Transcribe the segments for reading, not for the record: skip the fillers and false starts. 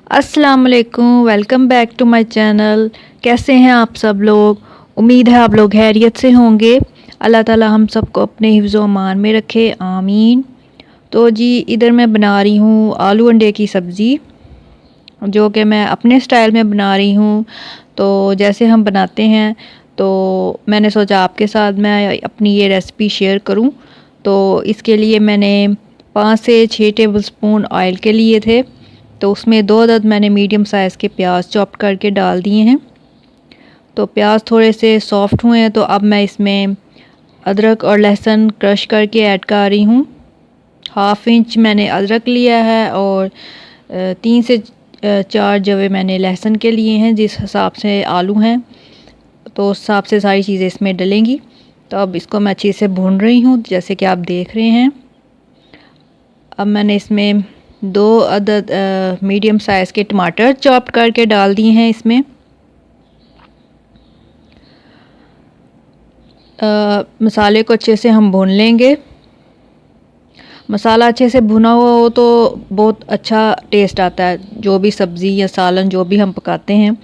अस्सलाम वालेकुम, welcome back to my channel. कैसे हैं आप सब लोग? उम्मीद है आप लोग खैरियत से होंगे। अल्लाह ताला हम सबको अपने हिफ्ज़ व अमान में रखे, आमीन। तो जी इधर मैं बना रही हूँ आलू अंडे की सब्ज़ी, जो कि मैं अपने स्टाइल में बना रही हूँ। तो जैसे हम बनाते हैं, तो मैंने सोचा आपके साथ मैं अपनी ये रेसिपी शेयर करूँ। तो इसके लिए मैंने 5 से 6 टेबलस्पून ऑयल के लिए थे। तो उसमें 2 अदद मैंने मीडियम साइज़ के प्याज चॉप करके डाल दिए हैं। तो प्याज थोड़े से सॉफ्ट हुए हैं, तो अब मैं इसमें अदरक और लहसुन क्रश करके ऐड कर रही हूँ। 1/2 इंच मैंने अदरक लिया है और 3 से 4 जवे मैंने लहसुन के लिए हैं। जिस हिसाब से आलू हैं तो उस हिसाब से सारी चीज़ें इसमें डलेंगी। तो अब इसको मैं अच्छे से भून रही हूँ, जैसे कि आप देख रहे हैं। अब मैंने इसमें 2 अदद मीडियम साइज़ के टमाटर चॉप करके डाल दिए हैं इसमें। मसाले को अच्छे से हम भून लेंगे। मसाला अच्छे से भुना हुआ हो तो बहुत अच्छा टेस्ट आता है, जो भी सब्ज़ी या सालन जो भी हम पकाते हैं।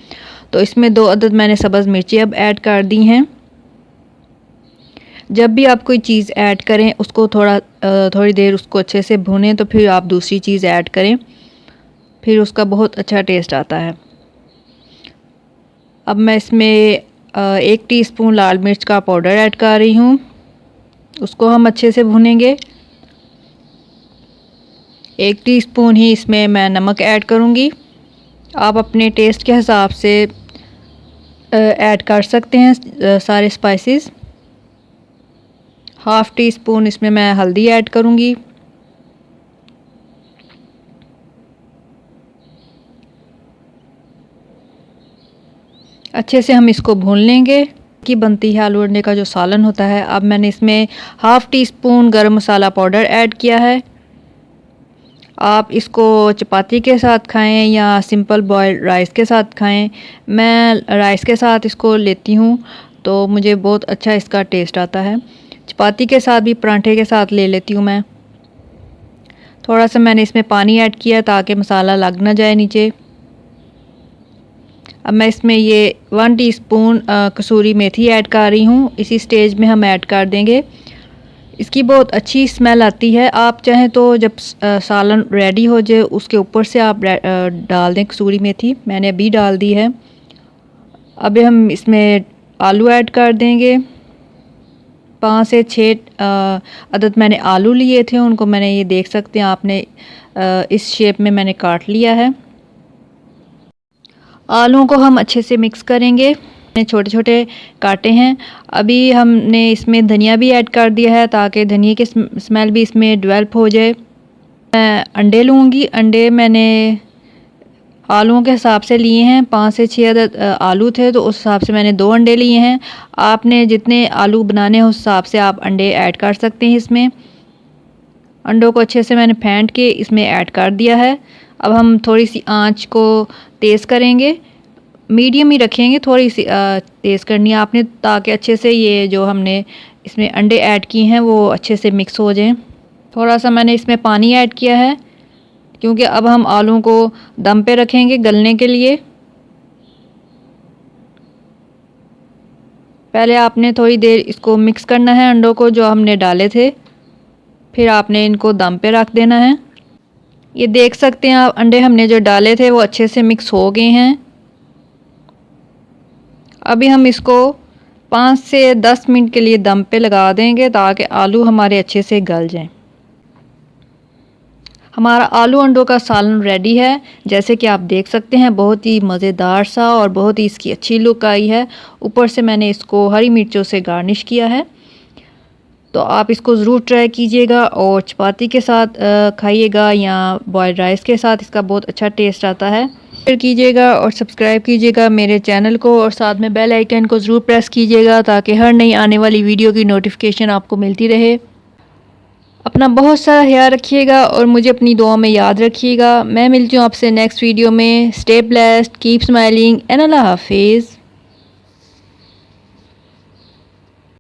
तो इसमें 2 अदद मैंने सब्ज़ मिर्ची अब ऐड कर दी हैं। जब भी आप कोई चीज़ ऐड करें उसको थोड़ी देर उसको अच्छे से भूनें, तो फिर आप दूसरी चीज़ ऐड करें, फिर उसका बहुत अच्छा टेस्ट आता है। अब मैं इसमें 1 टीस्पून लाल मिर्च का पाउडर ऐड कर रही हूँ। उसको हम अच्छे से भूनेंगे। 1 टीस्पून ही इसमें मैं नमक ऐड करूँगी। आप अपने टेस्ट के हिसाब से ऐड कर सकते हैं सारे स्पाइसेस। 1/2 टीस्पून इसमें मैं हल्दी ऐड करूँगी। अच्छे से हम इसको भून लेंगे कि बनती है आलू अंडे का जो सालन होता है। अब मैंने इसमें 1/2 टीस्पून गरम मसाला पाउडर ऐड किया है। आप इसको चपाती के साथ खाएं या सिंपल बॉयल्ड राइस के साथ खाएं। मैं राइस के साथ इसको लेती हूँ, तो मुझे बहुत अच्छा इसका टेस्ट आता है। चपाती के साथ भी, पराठे के साथ ले लेती हूँ मैं। थोड़ा सा मैंने इसमें पानी ऐड किया ताकि मसाला लग ना जाए नीचे। अब मैं इसमें ये 1 टीस्पून कसूरी मेथी ऐड कर रही हूँ। इसी स्टेज में हम ऐड कर देंगे। इसकी बहुत अच्छी स्मेल आती है। आप चाहें तो जब सालन रेडी हो जाए उसके ऊपर से आप डाल दें कसूरी मेथी। मैंने अभी डाल दी है। अब हम इसमें आलू ऐड कर देंगे। 5 से 6 अदद मैंने आलू लिए थे, उनको मैंने, ये देख सकते हैं आपने, इस शेप में मैंने काट लिया है। आलूओं को हम अच्छे से मिक्स करेंगे। मैंने छोटे छोटे काटे हैं। अभी हमने इसमें धनिया भी ऐड कर दिया है ताकि धनिया की स्मेल भी इसमें डेवलप हो जाए। मैं अंडे लूँगी। अंडे मैंने आलूओं के हिसाब से लिए हैं। 5 से 6 अदद आलू थे, तो उस हिसाब से मैंने 2 अंडे लिए हैं। आपने जितने आलू बनाने हैं उस हिसाब से आप अंडे ऐड कर सकते हैं इसमें। अंडों को अच्छे से मैंने फेंट के इसमें ऐड कर दिया है। अब हम थोड़ी सी आंच को तेज़ करेंगे, मीडियम ही रखेंगे। थोड़ी सी तेज़ करनी है आपने, ताकि अच्छे से ये जो हमने इसमें अंडे ऐड किए हैं वो अच्छे से मिक्स हो जाएं। थोड़ा सा मैंने इसमें पानी ऐड किया है, क्योंकि अब हम आलू को दम पे रखेंगे गलने के लिए। पहले आपने थोड़ी देर इसको मिक्स करना है, अंडों को जो हमने डाले थे, फिर आपने इनको दम पे रख देना है। ये देख सकते हैं आप, अंडे हमने जो डाले थे वो अच्छे से मिक्स हो गए हैं। अभी हम इसको 5 से 10 मिनट के लिए दम पे लगा देंगे ताकि आलू हमारे अच्छे से गल जाएं। हमारा आलू अंडों का सालन रेडी है। जैसे कि आप देख सकते हैं, बहुत ही मज़ेदार सा और बहुत ही इसकी अच्छी लुक आई है। ऊपर से मैंने इसको हरी मिर्चों से गार्निश किया है। तो आप इसको ज़रूर ट्राई कीजिएगा और चपाती के साथ खाइएगा या बॉयल्ड राइस के साथ। इसका बहुत अच्छा टेस्ट आता है। शेयर कीजिएगा और सब्सक्राइब कीजिएगा मेरे चैनल को, और साथ में बेल आइकन को ज़रूर प्रेस कीजिएगा ताकि हर नई आने वाली वीडियो की नोटिफिकेशन आपको मिलती रहे। अपना बहुत सारा ख्याल रखिएगा और मुझे अपनी दुआ में याद रखिएगा। मैं मिलती हूँ आपसे नेक्स्ट वीडियो में। Stay blessed, keep smiling and अल्लाह हाफिज़।